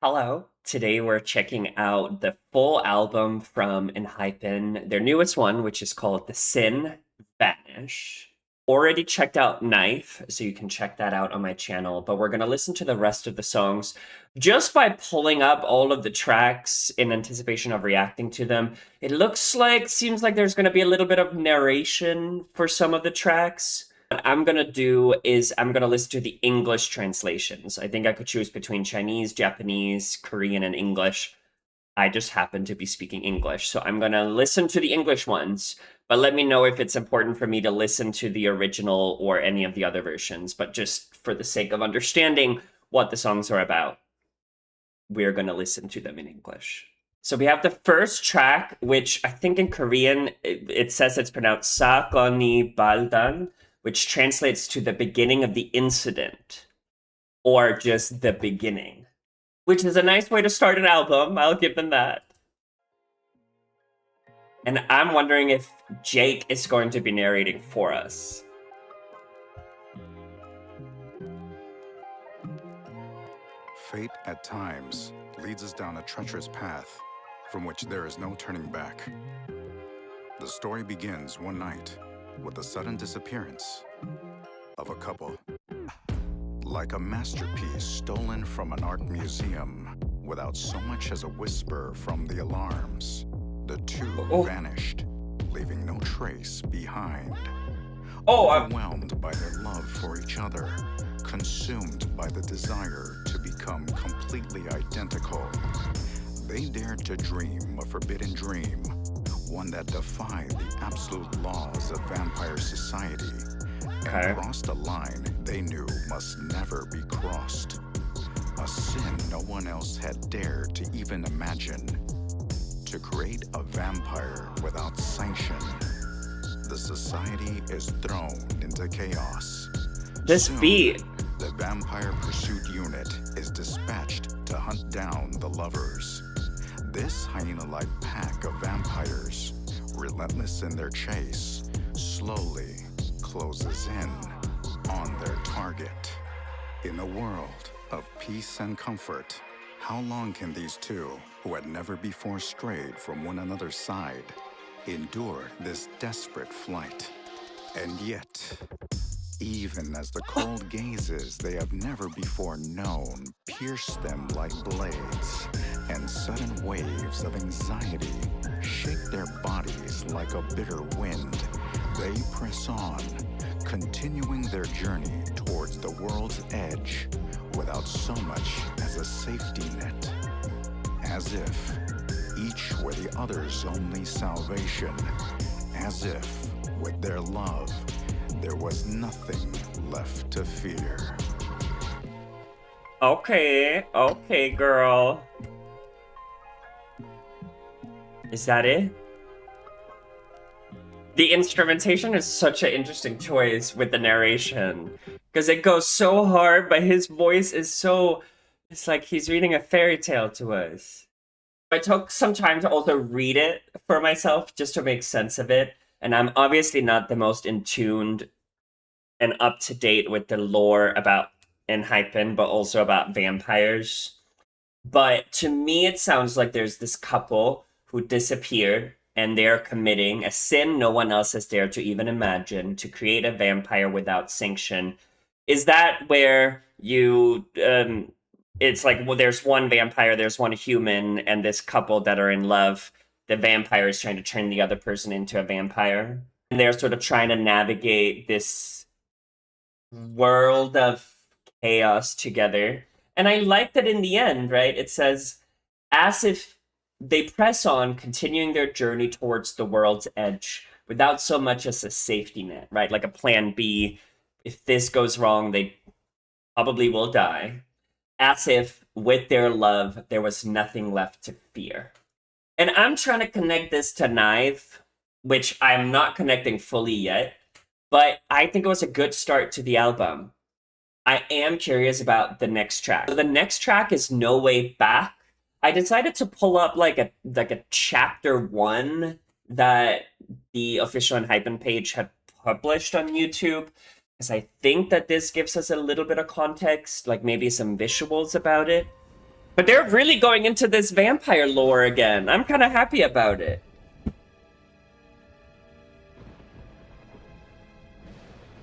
Hello. Today we're checking out the full album from ENHYPEN, their newest one, which is called The Sin Vanish. Already checked out Knife, so you can check that out on my channel, but we're going to listen to the rest of the songs just by pulling up all of the tracks in anticipation of reacting to them. It seems like there's going to be a little bit of narration for some of the tracks. What I'm gonna do is I'm gonna listen to the English translations. I think I could choose between Chinese, Japanese, Korean, and English. I just happen to be speaking English, so I'm gonna listen to the English ones, but let me know if it's important for me to listen to the original or any of the other versions. But just for the sake of understanding what the songs are about, we're gonna listen to them in English. So we have the first track, which I think in Korean it says it's pronounced Sakoni Baldan, which translates to the beginning of the incident, or just the beginning, which is a nice way to start an album. I'll give them that. And I'm wondering if Jake is going to be narrating for us. Fate, at times, leads us down a treacherous path from which there is no turning back. The story begins one night with the sudden disappearance of a couple. Like a masterpiece stolen from an art museum without so much as a whisper from the alarms, the two vanished, leaving no trace behind. Overwhelmed by their love for each other, consumed by the desire to become completely identical, they dared to dream a forbidden dream, one that defied the absolute laws of vampire society, and crossed a line they knew must never be crossed. A sin no one else had dared to even imagine. To create a vampire without sanction, the society is thrown into chaos. This beat. The vampire pursuit unit is dispatched to hunt down the lovers. This hyena-like pack of vampires, relentless in their chase, slowly closes in on their target. In a world of peace and comfort, how long can these two, who had never before strayed from one another's side, endure this desperate flight? And yet, even as the cold gazes they have never before known pierce them like blades, and sudden waves of anxiety shake their bodies like a bitter wind, they press on, continuing their journey towards the world's edge without so much as a safety net. As if each were the other's only salvation. As if, with their love, there was nothing left to fear. Okay, girl. Is that it? The instrumentation is such an interesting choice with the narration, because it goes so hard, but his voice is so... It's like he's reading a fairy tale to us. I took some time to also read it for myself, just to make sense of it, and I'm obviously not the most in tuned and up to date with the lore about ENHYPEN, but also about vampires. But to me, it sounds like there's this couple who disappeared, and they're committing a sin no one else has dared to even imagine, to create a vampire without sanction. Is that where you... it's like, well, there's one vampire, there's one human, and this couple that are in love, the vampire is trying to turn the other person into a vampire. And they're sort of trying to navigate this world of chaos together. And I like that in the end, right? It says, as if they press on, continuing their journey towards the world's edge without so much as a safety net, right? Like a plan B. If this goes wrong, they probably will die. As if with their love, there was nothing left to fear. And I'm trying to connect this to Knife, which I'm not connecting fully yet, but I think it was a good start to the album. I am curious about the next track. So the next track is No Way Back. I decided to pull up like a chapter 1 that the official ENHYPEN page had published on YouTube, because I think that this gives us a little bit of context, like maybe some visuals about it. But they're really going into this vampire lore again. I'm kind of happy about it.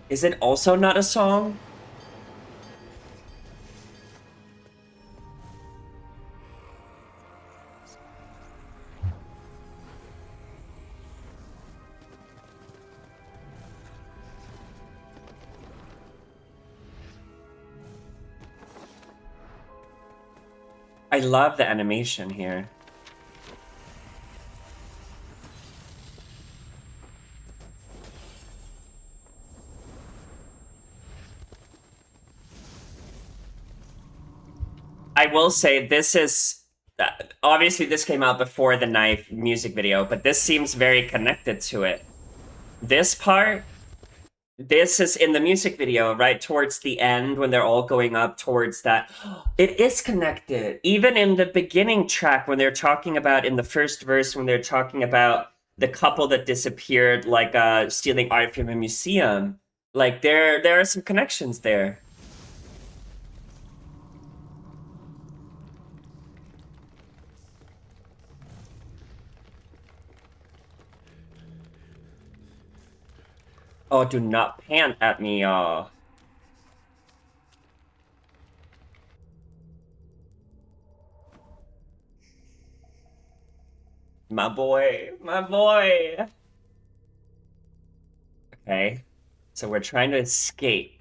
Is it also not a song? I love the animation here. I will say this is obviously this came out before the Knife music video, but this seems very connected to it. This part, this is in the music video, right towards the end when they're all going up towards that. It is connected. Even in the beginning track when they're talking about in the first verse when they're talking about the couple that disappeared, like stealing art from a museum. Like there are some connections there. Oh, do not pant at me, y'all. My boy, my boy. Okay, so we're trying to escape.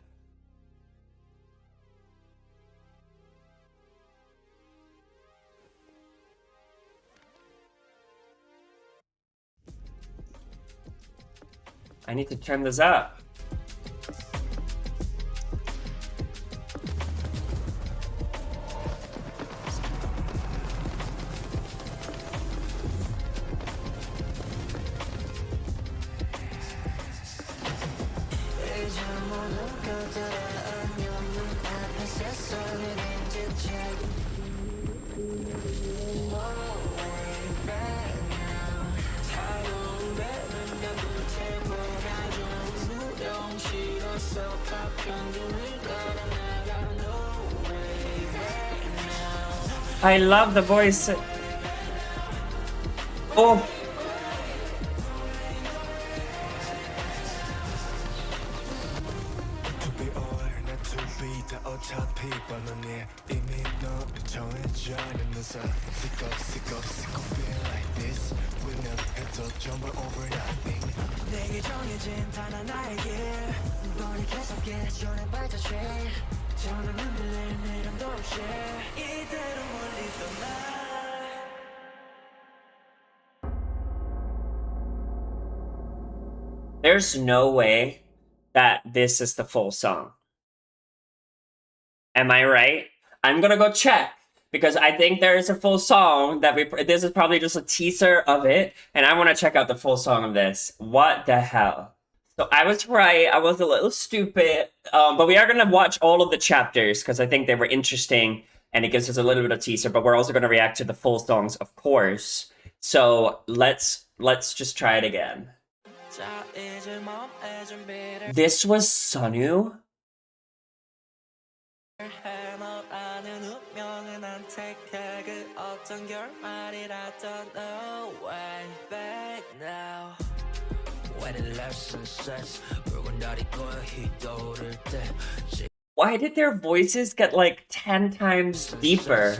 I need to turn this up. I love the voice. Oh. There's no way that this is the full song. Am I right? I'm gonna go check because I think there is a full song that this is probably just a teaser of it, and I want to check out the full song of this. What the hell? So I was right. I was a little stupid, but we are gonna watch all of the chapters because I think they were interesting, and it gives us a little bit of teaser. But we're also gonna react to the full songs, of course. So let's just try it again. This was Sunwoo? Why did their voices get like 10 times deeper?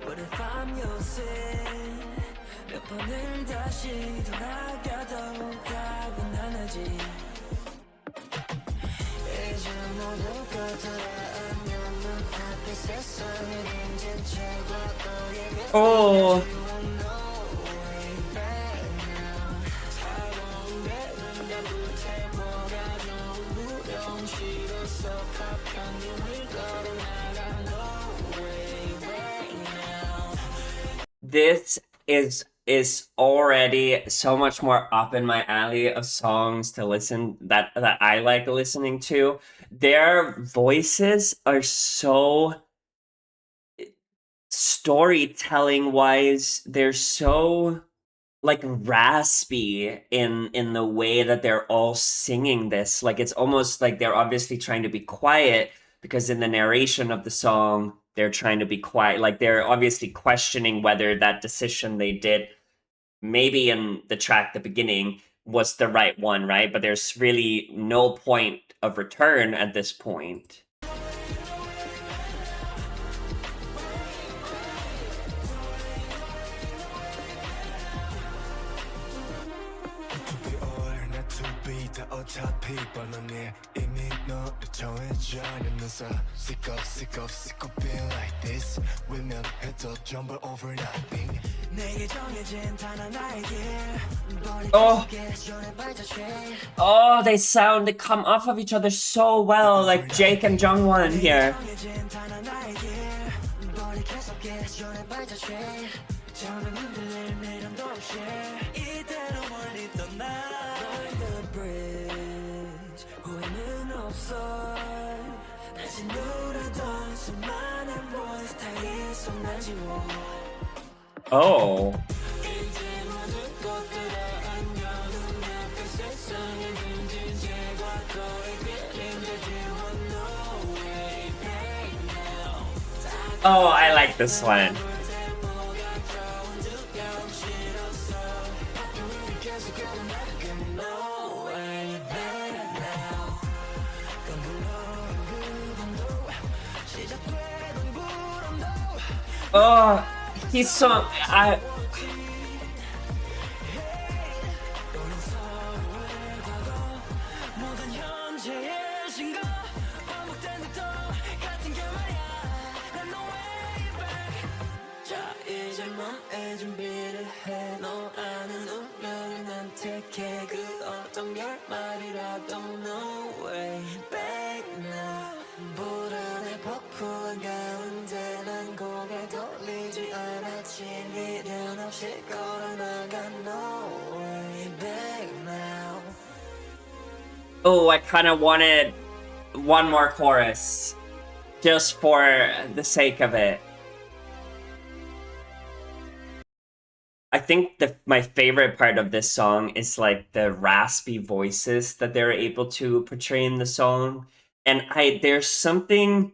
What if I'm your sin? 몇 번을 다시 돌아가도 답은 하나지. 이제 모두가 돌아오면 눈앞에 세상이 던진 채과 너에게 This is is already so much more up in my alley of songs to listen that I like listening to. Their voices are so storytelling wise, they're so like raspy in the way that they're all singing this. Like it's almost like they're obviously trying to be quiet because in the narration of the song they're trying to be quiet. Like they're obviously questioning whether that decision they did maybe in the track the beginning was the right one, right? But there's really no point of return at this point. Oh, they come off of each other so well, like Jake and Jungwon here. Oh. Oh, I like this one. Oh, he's so Oh, I kind of wanted one more chorus just for the sake of it. I think my favorite part of this song is like the raspy voices that they're able to portray in the song. And there's something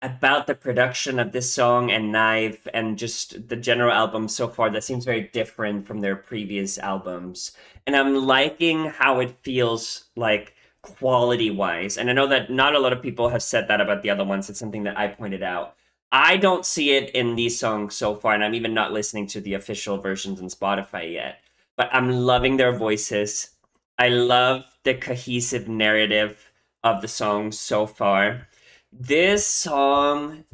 about the production of this song and Knife and just the general album so far that seems very different from their previous albums. And I'm liking how it feels like quality wise. And I know that not a lot of people have said that about the other ones. It's something that I pointed out. I don't see it in these songs so far, and I'm even not listening to the official versions on Spotify yet. But I'm loving their voices. I love the cohesive narrative of the songs so far. This song,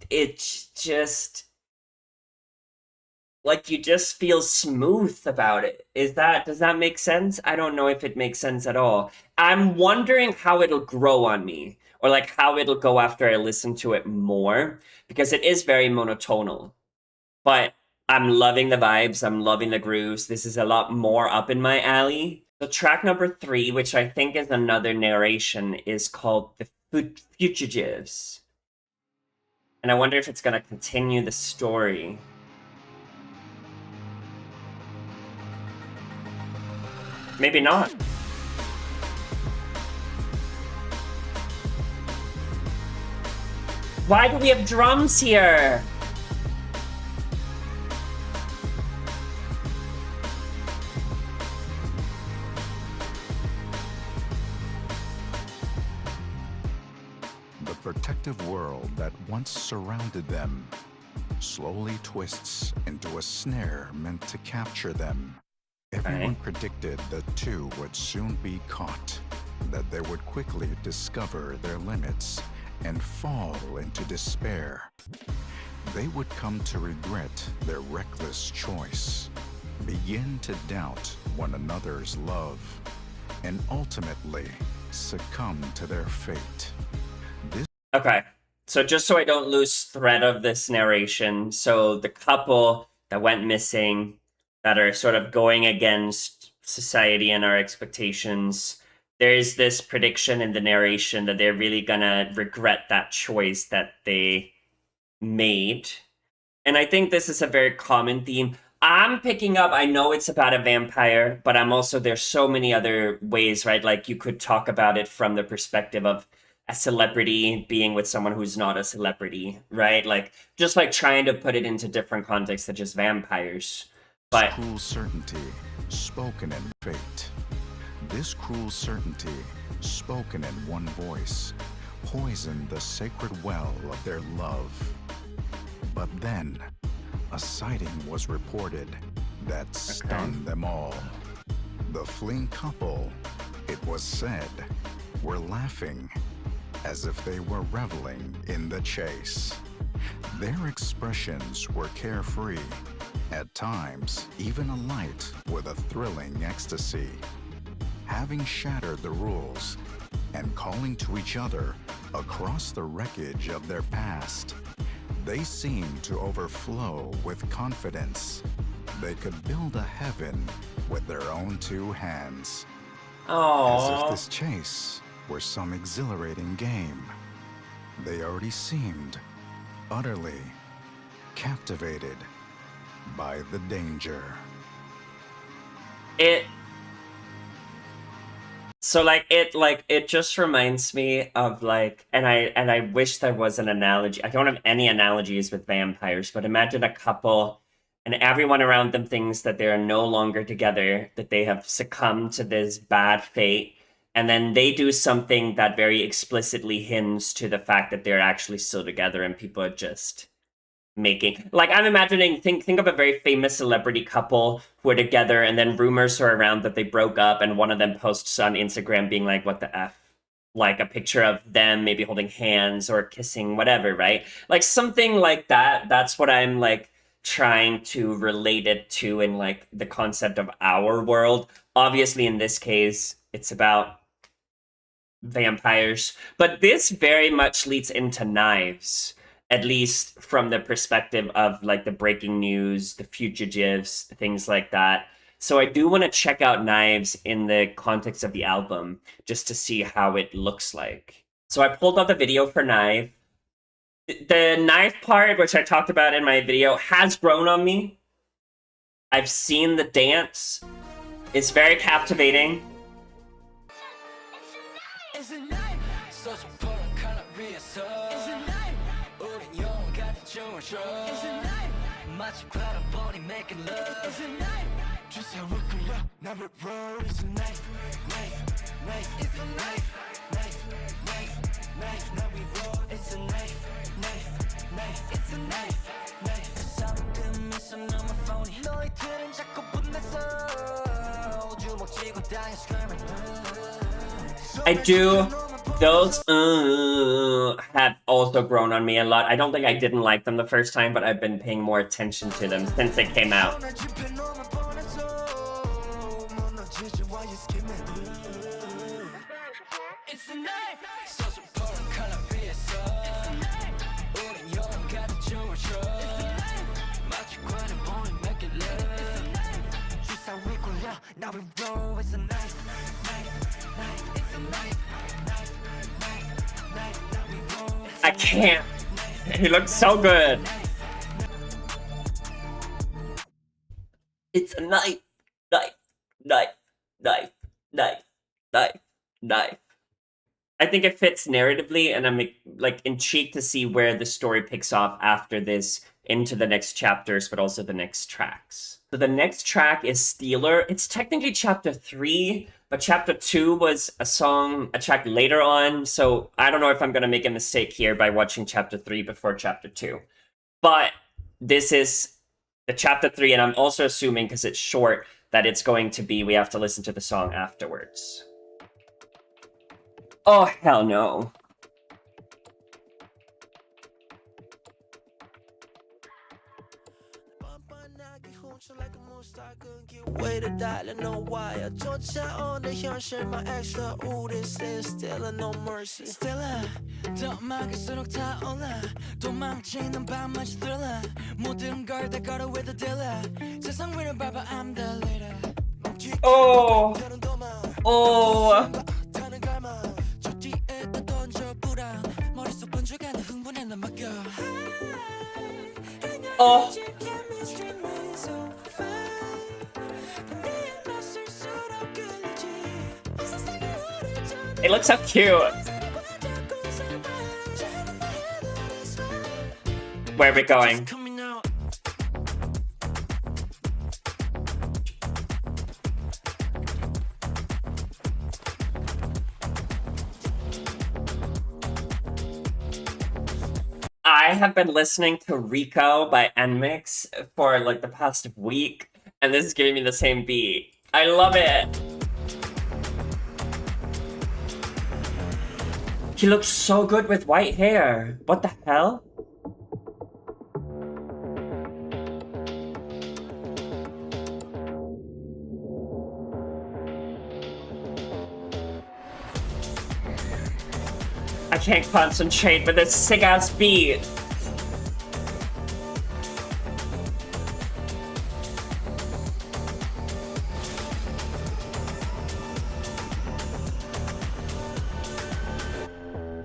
it's just like you just feel smooth about it. Does that make sense? I don't know if it makes sense at all. I'm wondering how it'll grow on me, or like how it'll go after I listen to it more, because it is very monotonal. But I'm loving the vibes, I'm loving the grooves. This is a lot more up in my alley. So track number 3, which I think is another narration, is called The Fugitives. And I wonder if it's gonna continue the story. Maybe not. Why do we have drums here? The protective world that once surrounded them slowly twists into a snare meant to capture them. Everyone predicted the two would soon be caught, that they would quickly discover their limits and fall into despair. They would come to regret their reckless choice, begin to doubt one another's love, and ultimately succumb to their fate. Okay, so just so I don't lose thread of this narration, so the couple that went missing, that are sort of going against society and our expectations. There's this prediction in the narration that they're really gonna regret that choice that they made. And I think this is a very common theme. I'm picking up, I know it's about a vampire, but I'm also, there's so many other ways, right? Like you could talk about it from the perspective of a celebrity being with someone who's not a celebrity, right? Like just like trying to put it into different contexts than just vampires. But cruel certainty spoken in fate. This cruel certainty, spoken in one voice, poisoned the sacred well of their love. But then, a sighting was reported that stunned them all. The fleeing couple, it was said, were laughing as if they were reveling in the chase. Their expressions were carefree, at times even alight with a thrilling ecstasy. Having shattered the rules and calling to each other across the wreckage of their past, they seemed to overflow with confidence. They could build a heaven with their own two hands. As if this chase were some exhilarating game. They already seemed utterly captivated by the danger. It just reminds me of like, and I wish there was an analogy. I don't have any analogies with vampires, but imagine a couple and everyone around them thinks that they are no longer together, that they have succumbed to this bad fate, and then they do something that very explicitly hints to the fact that they're actually still together, and people are just making, like, I'm imagining, think of a very famous celebrity couple who are together, and then rumors are around that they broke up, and one of them posts on Instagram being like, what the F? Like a picture of them maybe holding hands or kissing, whatever, right? Like something like that. That's what I'm like trying to relate it to in like the concept of our world. Obviously, in this case, it's about vampires, but this very much leads into Knives, at least from the perspective of like the breaking news, the fugitives, things like that. So I do want to check out Knives in the context of the album just to see how it looks like. So I pulled up the video for Knife. The knife part, which I talked about in my video, has grown on me. I've seen the dance. It's very captivating. I do. Those have also grown on me a lot. I don't think I didn't like them the first time, but I've been paying more attention to them since they came out. Now we roll, it's a knife, it's a knife, now we roll. I can't. He looks so good. It's a knife, knife, knife, knife, knife, knife, knife. I think it fits narratively, and I'm like intrigued to see where the story picks off after this into the next chapters, but also the next tracks. So the next track is Stealer. It's technically chapter 3, but chapter 2 was a track later on, so I don't know if I'm going to make a mistake here by watching chapter 3 before chapter 2. But this is the chapter 3, and I'm also assuming, because it's short, that it's going to be, we have to listen to the song afterwards. Oh, hell no. way to die, know why. 쫓아오는 현실만 extra. Ooh, this is still no mercy. Still 더 막을수록 타올라. 도망치는 밤마치 thriller. 모든 걸 다 걸어 with the dealer. 세상 위를 밟아 I'm the leader. Oh. Oh. 저 뒤에다 던져 불안. 머릿속 번져가는 흥분에 난 맡겨. Oh. It looks so cute. Where are we going? I have been listening to Rico by ENHYPEN'S for like the past week, and this is giving me the same beat. I love it. He looks so good with white hair. What the hell? I can't concentrate with this sick-ass beat.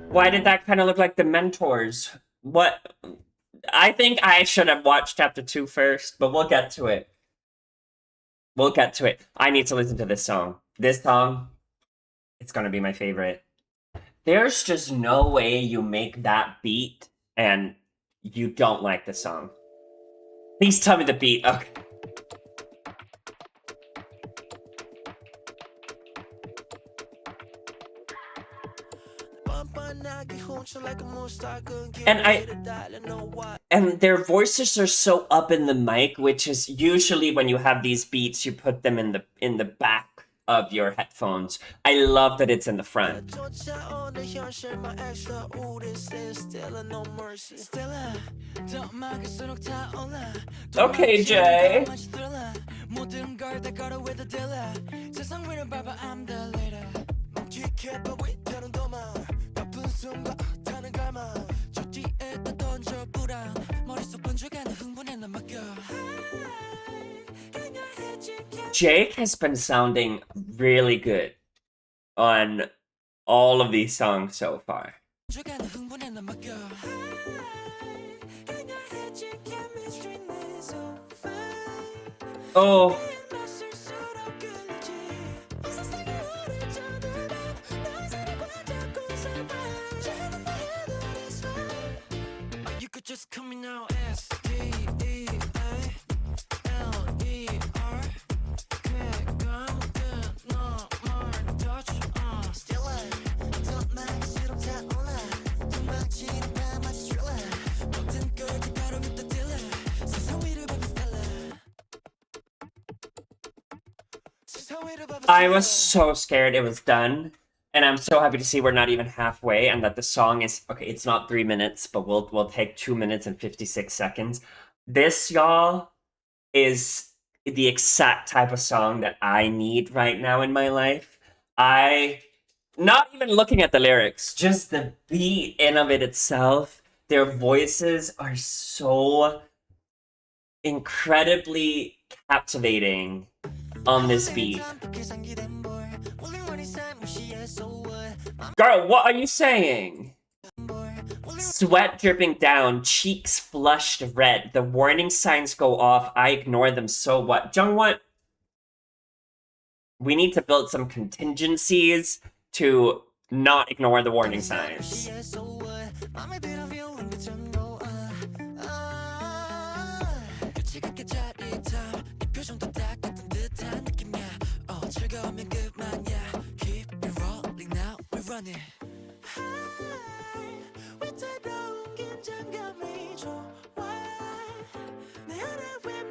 Why did that kind of look like the Mentors? What? I think I should have watched chapter 2 first, but we'll get to it. We'll get to it. I need to listen to this song. This song, it's gonna be my favorite. There's just no way you make that beat and you don't like the song. Please tell me the beat. Okay. And their voices are so up in the mic, which is usually when you have these beats, you put them in the back of your headphones. I love that it's in the front. Okay, Jay. Jake has been sounding really good on all of these songs so far. Oh. You could just call me now, S-T-E-A-L-E-R. I was so scared it was done, and I'm so happy to see we're not even halfway, and that the song is okay. It's not 3 minutes, but we'll take 2 minutes and 56 seconds. This, y'all, is the exact type of song that I need right now in my life. Not even looking at the lyrics, just the beat in of it itself. Their voices are so incredibly captivating on this beat. Girl, what are you saying? Sweat dripping down, cheeks flushed red. The warning signs go off. I ignore them, so what? Jungwon, we need to build some contingencies to not ignore the warning signs.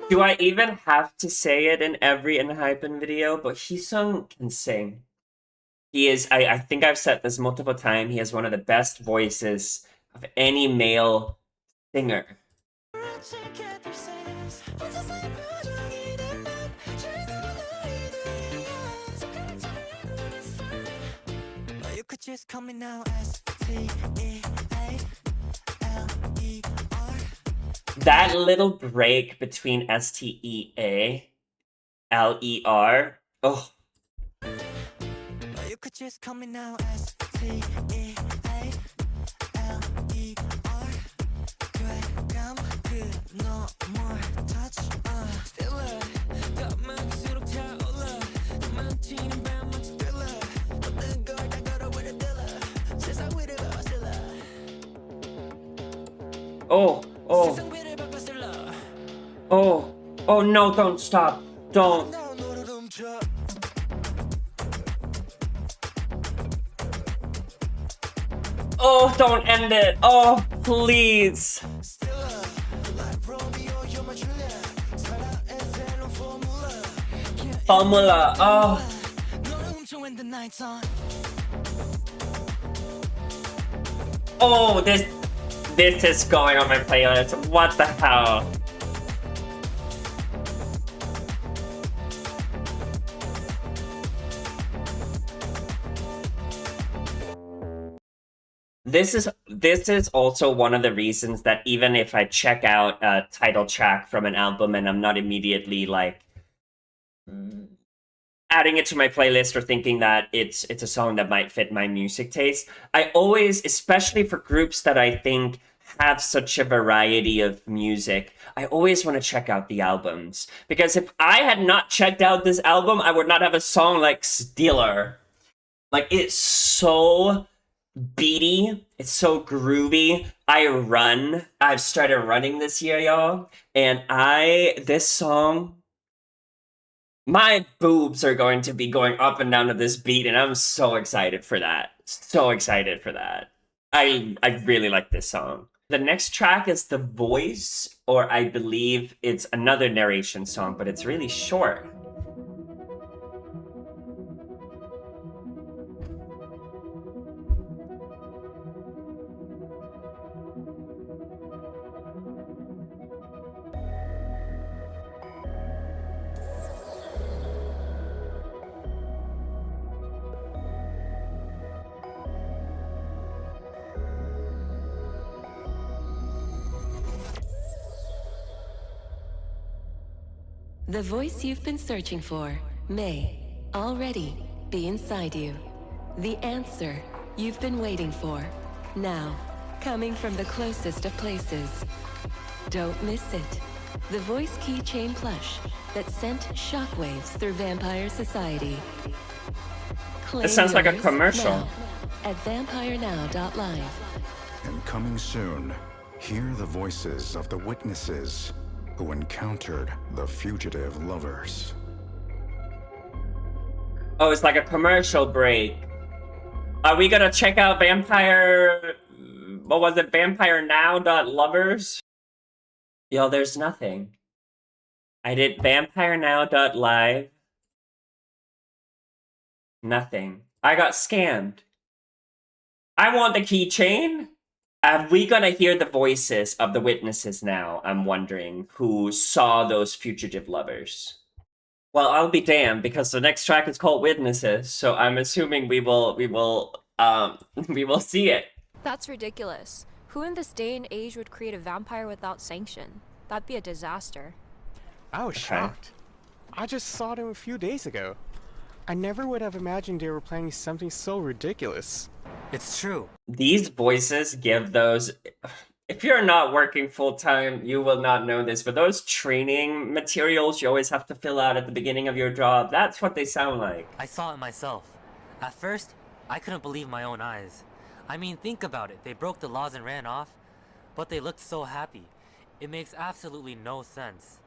Do I even have to say it in every ENHYPEN video? But Heesung can sing. He is, I think I've said this multiple times, he has one of the best voices of any male singer. could just call me now, STEALER. That little break between STEALER. Oh, You could just call me now, STEALER. gram good, no more touch. Stiller, 더 타올라. 도망치는 밤은 thriller. 모든 걸 다 걸어 with a dealer. 세상 위를 바꿔 oh, oh, 세상 위를 바꿔 oh, no, don't stop. Don't. 너를 훔쳐. Oh, don't end it. Oh, please. Stiller, like Romeo, you're my Juliet. 사랑의 새로운 Formula. Oh. 너를 훔쳐 when the night's on. Oh, this is going on my playlist. What the hell? This is also one of the reasons that even if I check out a title track from an album and I'm not immediately like adding it to my playlist or thinking that it's a song that might fit my music taste, I always, especially for groups that I think have such a variety of music, I always want to check out the albums. Because if I had not checked out this album, I would not have a song like Stealer. Like, it's so beaty, it's so groovy. I've started running this year, y'all, and this song, my boobs are going to be going up and down to this beat, and I'm so excited for that. So excited for that. I really like this song. The next track is The Voice, or I believe it's another narration song, but it's really short. The voice you've been searching for may already be inside you. The answer you've been waiting for, now coming from the closest of places. Don't miss it. The voice keychain plush that sent shockwaves through vampire society. Claim It sounds like a yours commercial. now at vampirenow.live. And coming soon, hear the voices of the witnesses who encountered the fugitive lovers. Oh, it's like a commercial break. Are we gonna check out what was it, vampirenow.lovers? Yo, there's nothing. I did vampirenow.live. Nothing. I got scammed. I want the keychain. Are we gonna hear the voices of the witnesses now, I'm wondering, who saw those fugitive lovers? Well, I'll be damned, because the next track is called Witnesses, so I'm assuming we will see it. That's ridiculous. Who in this day and age would create a vampire without sanction? That'd be a disaster. I was shocked. I just saw them a few days ago. I never would have imagined they were planning something so ridiculous. It's true. These voices give those... If you're not working full-time, you will not know this, but those training materials you always have to fill out at the beginning of your job, that's what they sound like. I saw it myself. At first, I couldn't believe my own eyes. I mean, think about it. They broke the laws and ran off, but they looked so happy. It makes absolutely no sense.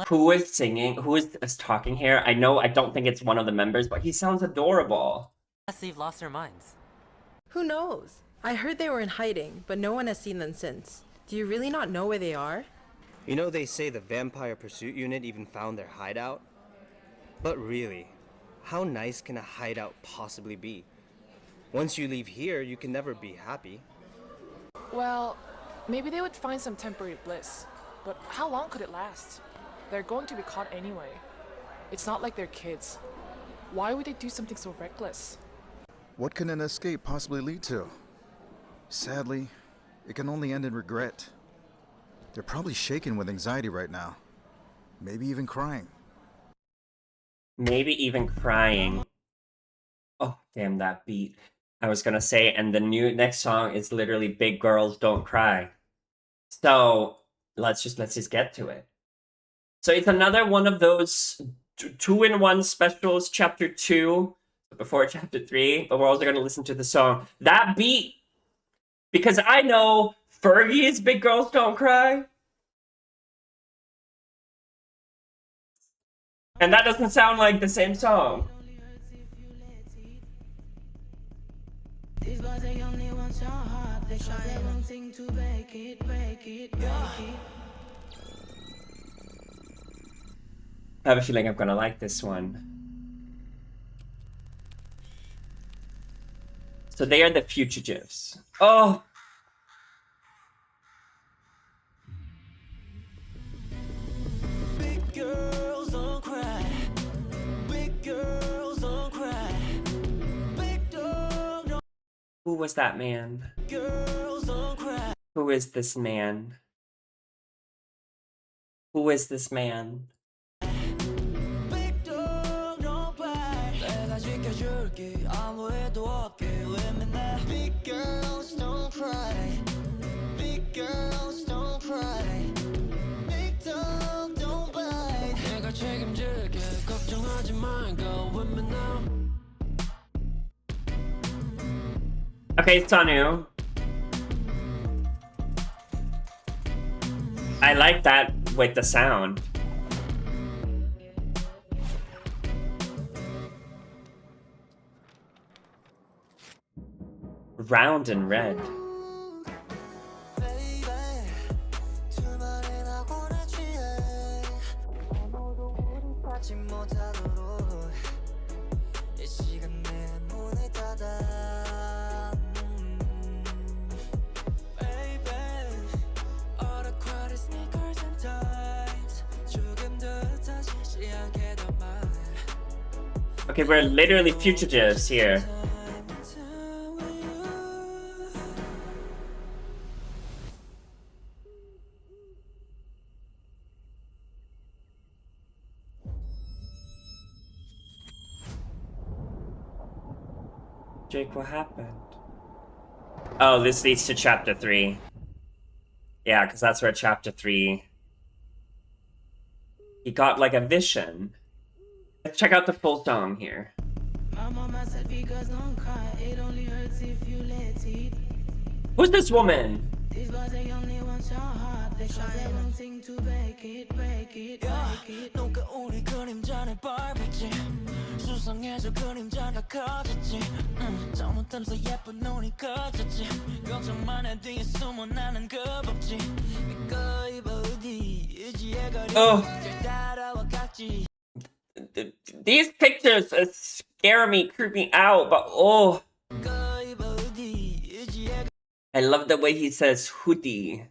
Who is singing? Who is talking here? I don't think it's one of the members, but he sounds adorable. Unless they've lost their minds. Who knows? I heard they were in hiding, but no one has seen them since. Do you really not know where they are? You know, they say the Vampire Pursuit Unit even found their hideout? But really, how nice can a hideout possibly be? Once you leave here, you can never be happy. Well, maybe they would find some temporary bliss. But how long could it last? They're going to be caught anyway. It's not like they're kids. Why would they do something so reckless? What can an escape possibly lead to? Sadly, it can only end in regret. They're probably shaken with anxiety right now. Maybe even crying. Maybe even crying. Oh, damn that beat. I was gonna say, and the next song is literally Big Girls Don't Cry. So let's just get to it. So it's another one of those two-in-one specials, chapter 2, before chapter 3, but we're also gonna listen to the song. That beat, because I know Fergie's Big Girls Don't Cry. And that doesn't sound like the same song. I have a feeling I'm gonna like this one. So they are the Fugitives. Oh! Big girls don't cry. Big girls don't cry. Big dog don't. Who was that man? Girls don't cry. Who is this man? Who is this man? Big dog don't bite. 내가 지켜줄게 아무 일도 없게 왜 맨날. Big girls don't cry. Big girls don't cry. Big dog don't bite. 내가 책임질게 걱정하지 말고 왜 맨날. Okay, Sanu. I like that with the sound. Round and red. Okay, we're literally fugitives here. Jake, what happened? Oh, this leads to chapter 3. Yeah, because that's where chapter 3... He got like a vision. Let's check out the full song here. Who's this woman? Oh. These pictures scare me, creep me out, but oh. I love the way he says hoodie.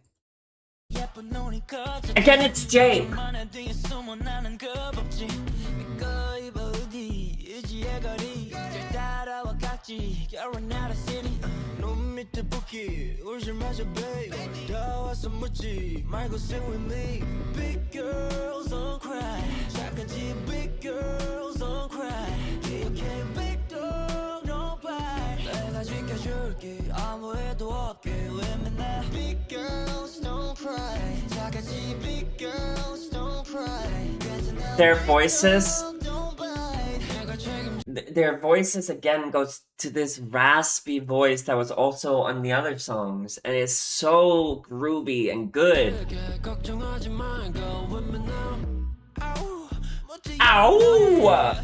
Again, it's Jake. Big girls don't cry. Big girls don't cry. Okay, big dog don't bite. 내가 지켜줄게 아무 일도 없게 왜 맨날. Big girls don't cry. Big girls don't cry. Their voices. Their voices again goes to this raspy voice that was also on the other songs, and it's so groovy and good. Ow!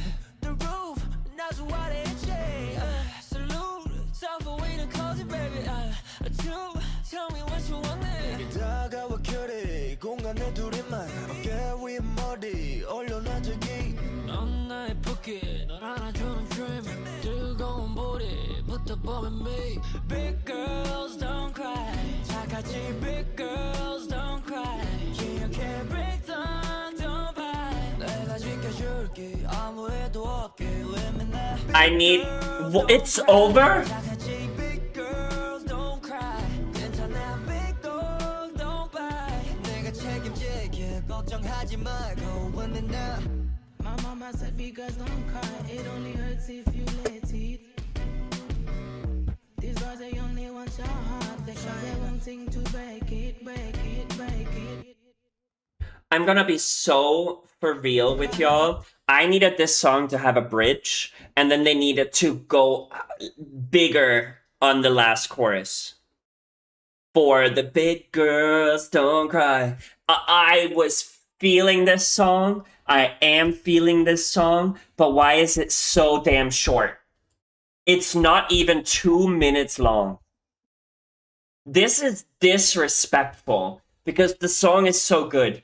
Big girls don't cry. Big girls don't cry. Big don't bite. I need It's over? My mama said because don't cry, it only hurts if you let it. These guys they only want your heart, because they wanting to break it, break it, break it. I'm gonna be so for real with y'all. I needed this song to have a bridge, and then they needed to go bigger on the last chorus. For the big girls don't cry. I was feeling this song. I am feeling this song, but why is it so damn short? It's not even 2 minutes long. This is disrespectful because the song is so good.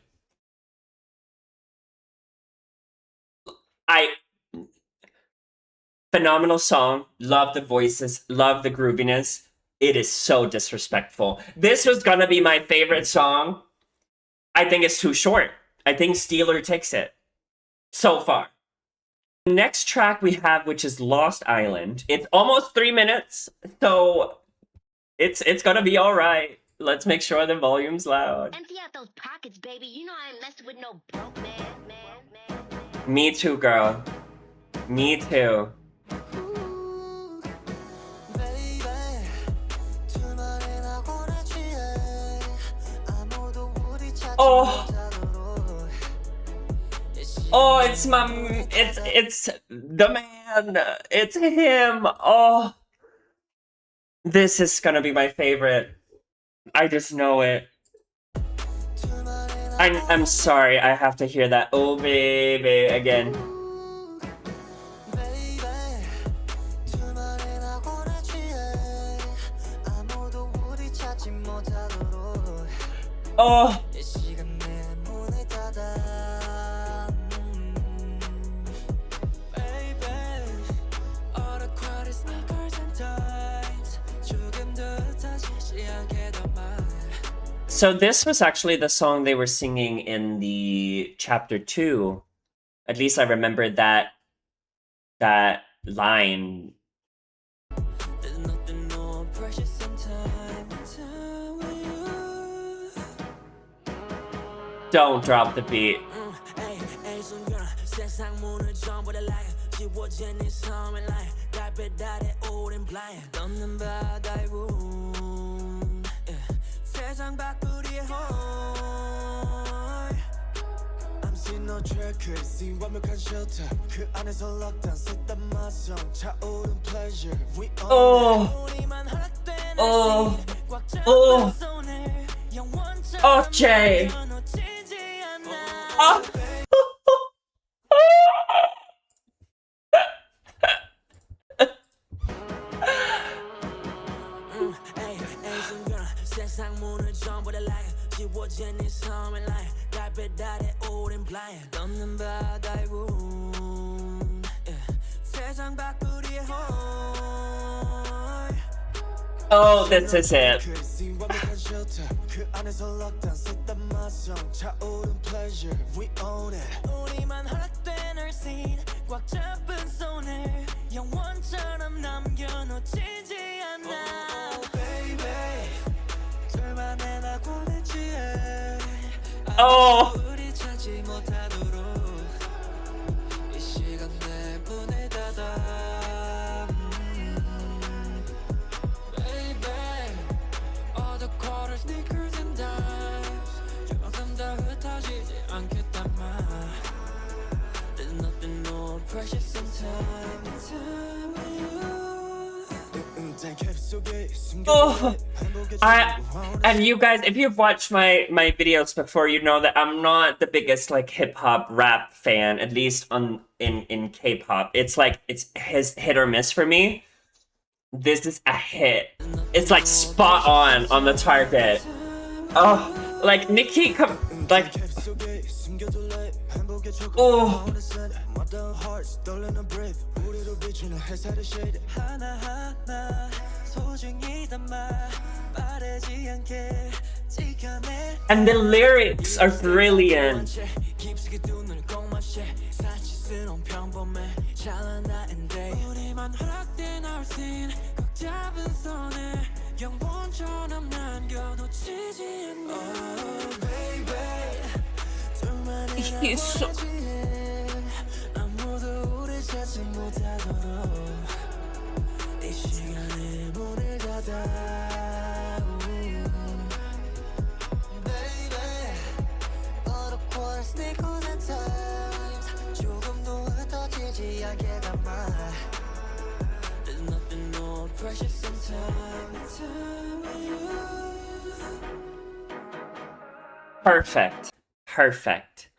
Phenomenal song. Love the voices. Love the grooviness. It is so disrespectful. This was gonna be my favorite song. I think it's too short. I think Steeler takes it. So far. The next track we have, which is Lost Island. It's almost 3 minutes, so it's gonna be alright. Let's make sure the volume's loud. Empty out those pockets, baby. You know I ain't messing with no broke man. Me too, girl. Me too. Oh. Oh, it's the man. It's him. Oh. This is gonna be my favorite. I just know it. I'm sorry, I have to hear that. Oh, baby, again. Oh. So this was actually the song they were singing in the chapter 2. At least I remember that line. Don't drop the beat. Oh. Oh. Oh. Oh, Jay. Oh. Oh, this is it. Oh. Oh, and you guys, if you've watched my videos before, you know that I'm not the biggest like hip hop rap fan, at least in K-pop. It's like it's hit or miss for me. This is a hit. It's like spot on the target. Oh, like Nicki like. Oh. And the lyrics are brilliant. 너만 허락된 our scene 꽉 잡은 손에 영원처럼 남겨놓치지 않아 Oh baby 둘만의 He's so... 아무도 우리 찾지 못하도록 이 시간에 문을 닫아 조금도 흩어지지 않게 담아 There's nothing more precious than time with you Perfect. Perfect.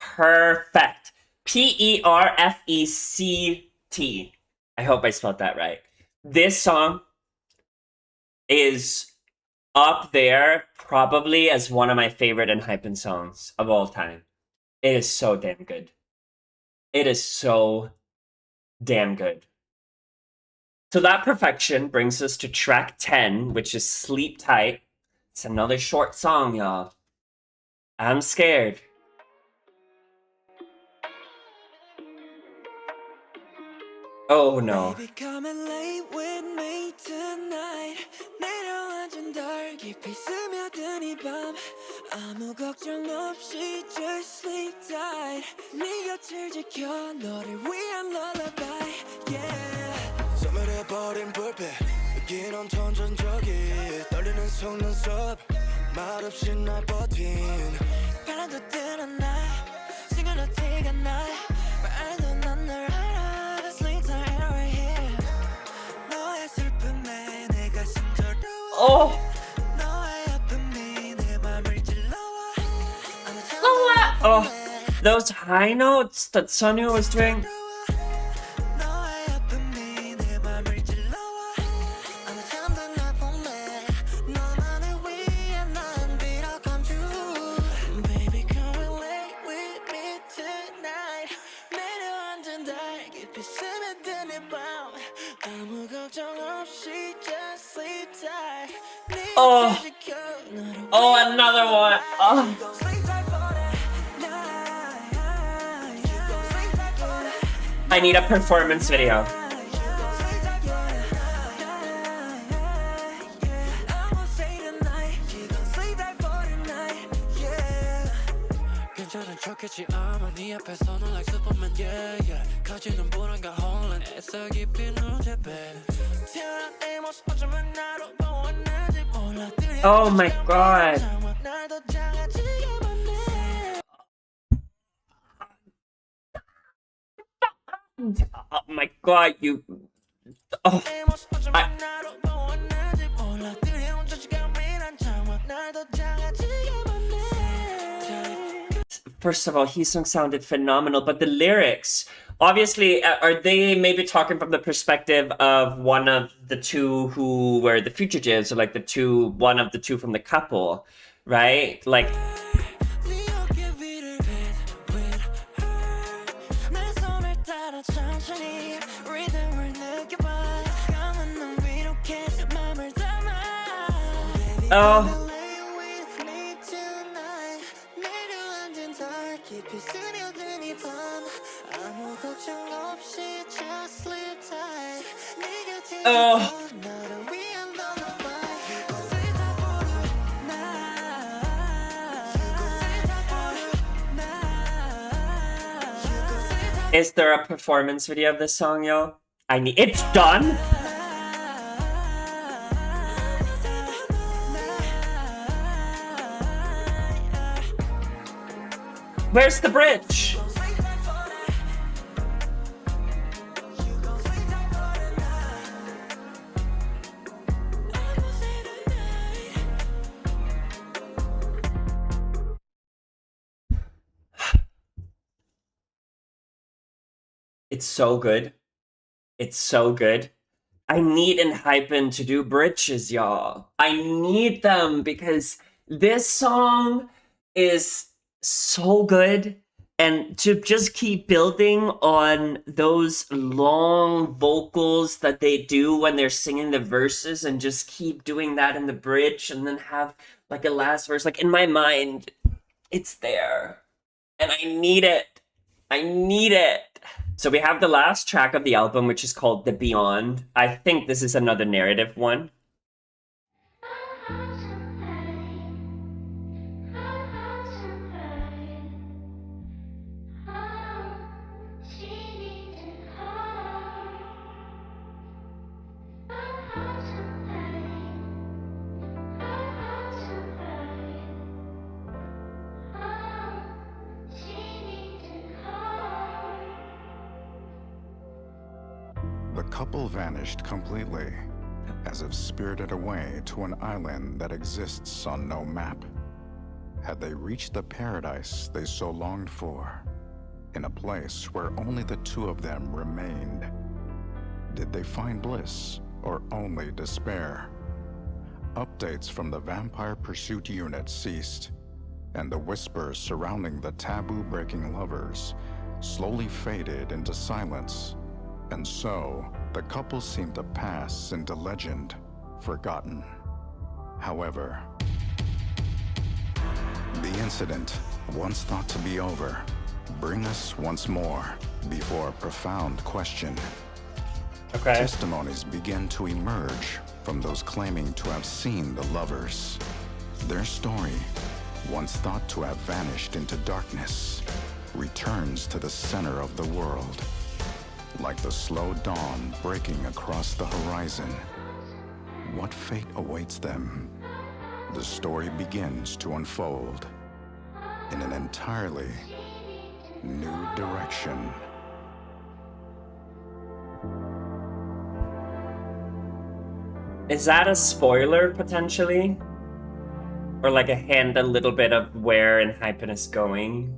Perfect. Perfect. I hope I spelled that right. This song is up there probably as one of my favorite ENHYPEN songs of all time. It is so damn good. It is so damn good. So that perfection brings us to track 10, which is Sleep Tight. It's another short song, y'all. I'm scared. Oh no. Baby, come and lay with me tonight. 내려앉은 달 깊이 스며든 이 밤 아무 걱정 없이 just sleep tight. 네 곁을 지켜 너를 위한 lullaby. Yeah. 소멸해버린 불빛 여기는 전전적이 떨리는 속눈썹 말없이 날 버틴 바람도 드는 날 시간은 티가 나 말도 난 널 알아 Sleep tight right here 너의 슬픔에 내 가슴 저려와 Oh. 너의 아픔이 내 맘을 찔러와 Oh, those high notes that Sunny was doing. 너의 아픔이 내 맘을 찔러와 어느 잠든 날 봄에 너만을 위해 난 빌어 come true Baby come and lay with me tonight 내려앉은 달 깊이 스며든 이 밤 아무 걱정 없이 just sleep tight 네 Oh. 곁을 지켜 너를 Oh, another one. Oh. I need a performance video. 괜찮은 척했지 아마 네 앞에서는 like Superman yeah yeah 가지는 불안과 혼란 애써 깊이 눈제 baby 태어난 내 모습 어쩌면 나로 보았는지 몰라 Oh my god. 날 더 작아지게 만네 Oh my god, you. Oh. 내 모습 어쩌면 나로 보았는지 몰라 두려운 저지감이란 장막 날 더 작아지게 만네 First of all, his song sounded phenomenal, but the lyrics, obviously, are they maybe talking from the perspective of one of the two who were the fugitives, or like one of the two from the couple, right? Like, 네 어깨 위를 with her 내 손을 따라 천천히 리듬을 느껴봐 감은 눈 위로 계속 맘을 담아 Baby Oh. come and lay with me tonight 내려앉은 달 깊이 스며든 이 밤 아무 걱정 없이 just sleep tight 네 곁에 Oh. 지켜 너를 위한 lullaby You gon' sleep tight for the night You gon' sleep tight for the night You gon' sleep tight is there a performance video of this song, yo? It's done? Where's the bridge? It's so good. It's so good. I need ENHYPEN to do bridges, y'all. I need them because this song is so good. And to just keep building on those long vocals that they do when they're singing the verses and just keep doing that in the bridge and then have like a last verse. Like in my mind, it's there. And I need it. I need it. So we have the last track of the album, which is called The Beyond. I think this is another narrative one. The couple vanished completely, as if spirited away to an island that exists on no map. Had they reached the paradise they so longed for, in a place where only the two of them remained? Did they find bliss or only despair? Updates from the Vampire Pursuit Unit ceased, and the whispers surrounding the taboo-breaking lovers slowly faded into silence. And so, the couple seemed to pass into legend, forgotten. However, the incident, once thought to be over, bring us once more before a profound question. Okay. Testimonies begin to emerge from those claiming to have seen the lovers. Their story, once thought to have vanished into darkness, returns to the center of the world. Like the slow dawn breaking across the horizon. What fate awaits them? The story begins to unfold in an entirely new direction. Is that a spoiler, potentially? Or like a hint a little bit of where ENHYPEN is going?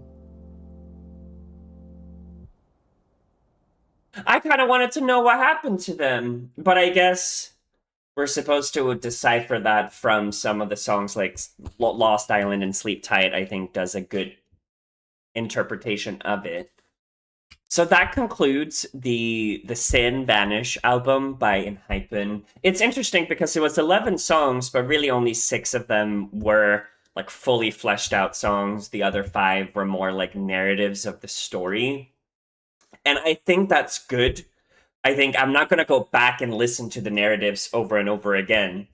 I kind of wanted to know what happened to them, but I guess we're supposed to decipher that from some of the songs, like Lost Island and Sleep Tight, I think does a good interpretation of it. So that concludes the Sin Vanish album by ENHYPEN. It's interesting because it was 11 songs, but really only 6 of them were like fully fleshed out songs. The other 5 were more like narratives of the story. And I think that's good. I think I'm not going to go back and listen to the narratives over and over again.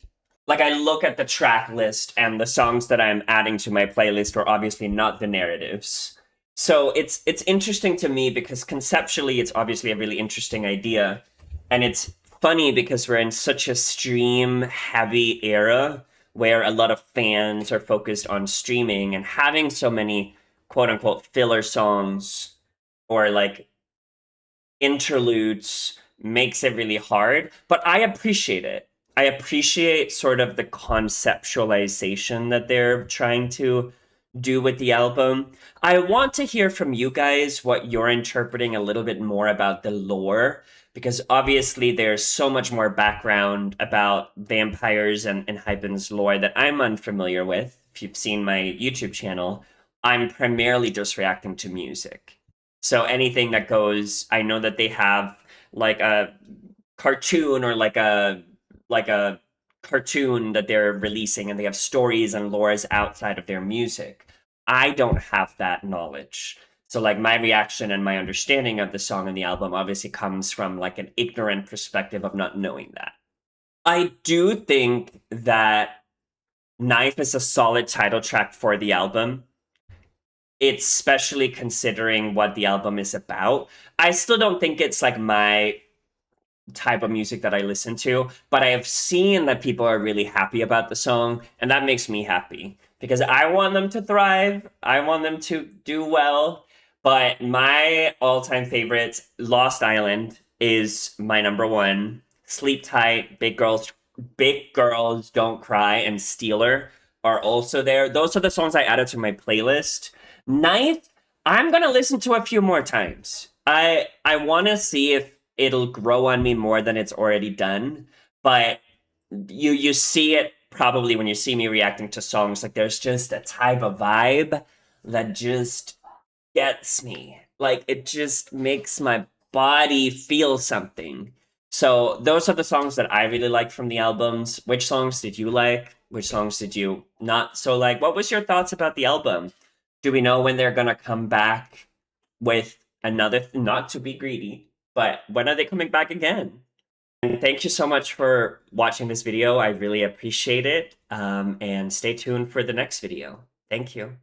Like, I look at the track list, and the songs that I'm adding to my playlist are obviously not the narratives. So it's interesting to me because conceptually it's obviously a really interesting idea. And it's funny because we're in such a stream-heavy era where a lot of fans are focused on streaming, and having so many quote-unquote filler songs or like interludes makes it really hard, but I appreciate it. I appreciate sort of the conceptualization that they're trying to do with the album. I want to hear from you guys what you're interpreting a little bit more about the lore, because obviously there's so much more background about vampires and ENHYPEN'S lore that I'm unfamiliar with. If you've seen my YouTube channel, I'm primarily just reacting to music. So anything that goes, I know that they have like a cartoon or like a cartoon that they're releasing, and they have stories and lores outside of their music. I don't have that knowledge. So like my reaction and my understanding of the song and the album obviously comes from like an ignorant perspective of not knowing that. I do think that Knife is a solid title track for the album. It's especially considering what the album is about. I still don't think it's like my type of music that I listen to, but I have seen that people are really happy about the song, and that makes me happy because I want them to thrive. I want them to do well. But my all-time favorites, Lost Island is my number 1. Sleep Tight, Big Girls Don't Cry, and Stealer are also there. Those are the songs I added to my playlist. Ninth, I'm gonna listen to a few more times. I want to see if it'll grow on me more than it's already done. But you see it probably when you see me reacting to songs. Like there's just a type of vibe that just gets me. Like it just makes my body feel something. So those are the songs that I really like from the albums. Which songs did you like? Which songs did you not so like? What was your thoughts about the album? Do we know when they're gonna come back with not to be greedy, but when are they coming back again? And thank you so much for watching this video. I really appreciate it. And stay tuned for the next video. Thank you.